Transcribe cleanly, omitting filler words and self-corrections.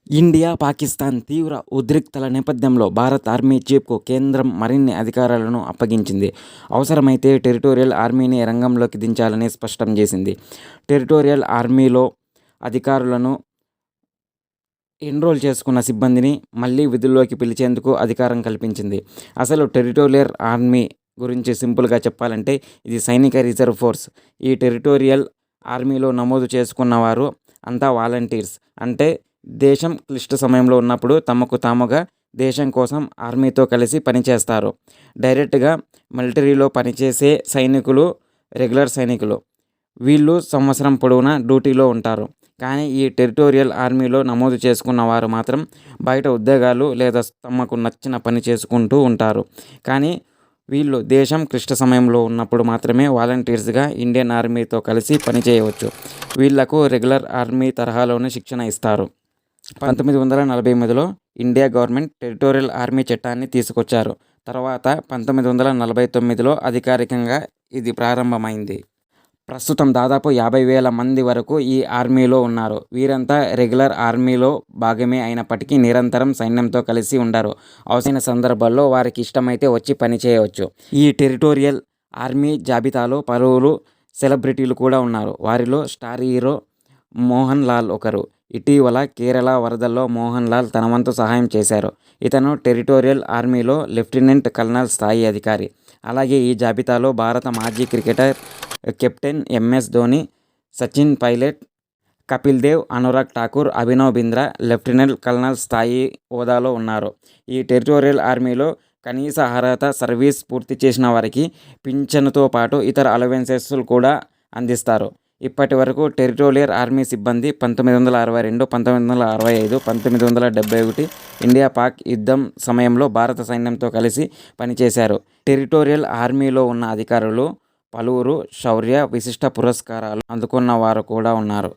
India, Pakistan తీవ్ర ఉద్రిక్తల నేపథ్యంలో భారత ఆర్మీ చీఫ్కు కేంద్రం మరిన్ని అధికారాలను అప్పగించింది. అవసరమైతే టెరిటోరియల్ ఆర్మీని రంగంలోకి దించాలని స్పష్టం చేసింది. టెరిటోరియల్ ఆర్మీలో అధికారులను ఎన్రోల్ చేసుకున్న సిబ్బందిని మళ్లీ విధుల్లోకి పిలిచేందుకు అధికారం కల్పించింది. అసలు టెరిటోరియల్ ఆర్మీ గురించి సింపుల్గా చెప్పాలంటే ఇది సైనిక రిజర్వ్ ఫోర్స్. ఈ టెరిటోరియల్ ఆర్మీలో నమోదు చేసుకున్న వారు అంతా వాలంటీర్స్. అంటే దేశం క్లిష్ట సమయంలో ఉన్నప్పుడు తమకు తాముగా దేశం కోసం ఆర్మీతో కలిసి పనిచేస్తారు. డైరెక్ట్గా మిలిటరీలో పనిచేసే సైనికులు రెగ్యులర్ సైనికులు. వీళ్ళు సంవత్సరం పొడవునా డ్యూటీలో ఉంటారు. కానీ ఈ టెరిటోరియల్ ఆర్మీలో నమోదు చేసుకున్న వారు మాత్రం బయట ఉద్యోగాలు లేదా తమకు నచ్చిన పని చేసుకుంటూ ఉంటారు. కానీ వీళ్ళు దేశం క్లిష్ట సమయంలో ఉన్నప్పుడు మాత్రమే వాలంటీర్స్గా ఇండియన్ ఆర్మీతో కలిసి పనిచేయవచ్చు. వీళ్లకు రెగ్యులర్ ఆర్మీ తరహాలోనే శిక్షణ ఇస్తారు. 1948లో ఇండియా గవర్నమెంట్ టెరిటోరియల్ ఆర్మీ చట్టాన్ని తీసుకొచ్చారు. తర్వాత 1949లో అధికారికంగా ఇది ప్రారంభమైంది. ప్రస్తుతం దాదాపు 50,000 మంది వరకు ఈ ఆర్మీలో ఉన్నారు. వీరంతా రెగ్యులర్ ఆర్మీలో భాగమే అయినప్పటికీ నిరంతరం సైన్యంతో కలిసి ఉండరు. అవసరమైన సందర్భాల్లో వారికి ఇష్టమైతే వచ్చి పనిచేయవచ్చు. ఈ టెరిటోరియల్ ఆర్మీ జాబితాలో పలువురు సెలబ్రిటీలు కూడా ఉన్నారు. వారిలో స్టార్ హీరో మోహన్ లాల్ ఒకరు. ఇటీవల కేరళ వరదల్లో మోహన్ లాల్ తన వంతు సహాయం చేశారు. ఇతను టెరిటోరియల్ ఆర్మీలో లెఫ్టినెంట్ కల్నల్ స్థాయి అధికారి. అలాగే ఈ జాబితాలో భారత మాజీ cricketer captain MS Dhoni, Sachin Pilot, Kapil Dev, Anurag Thakur, Abhinav Bindra lieutenant colonel స్థాయి హోదాలో ఉన్నారు. ఈ టెరిటోరియల్ ఆర్మీలో కనీస అర్హత సర్వీస్ పూర్తి చేసిన వారికి పింఛనుతో పాటు ఇతర అలవెన్సెస్ కూడా అందిస్తారు. ఇప్పటి వరకు టెరిటోరియల్ ఆర్మీ సిబ్బంది 1962, 1965, 1971 ఇండియా పాక్ యుద్ధం సమయంలో భారత సైన్యంతో కలిసి పనిచేశారు. టెరిటోరియల్ ఆర్మీలో ఉన్న అధికారులు పలువురు శౌర్య, విశిష్ట పురస్కారాలు అందుకున్న వారు కూడా ఉన్నారు.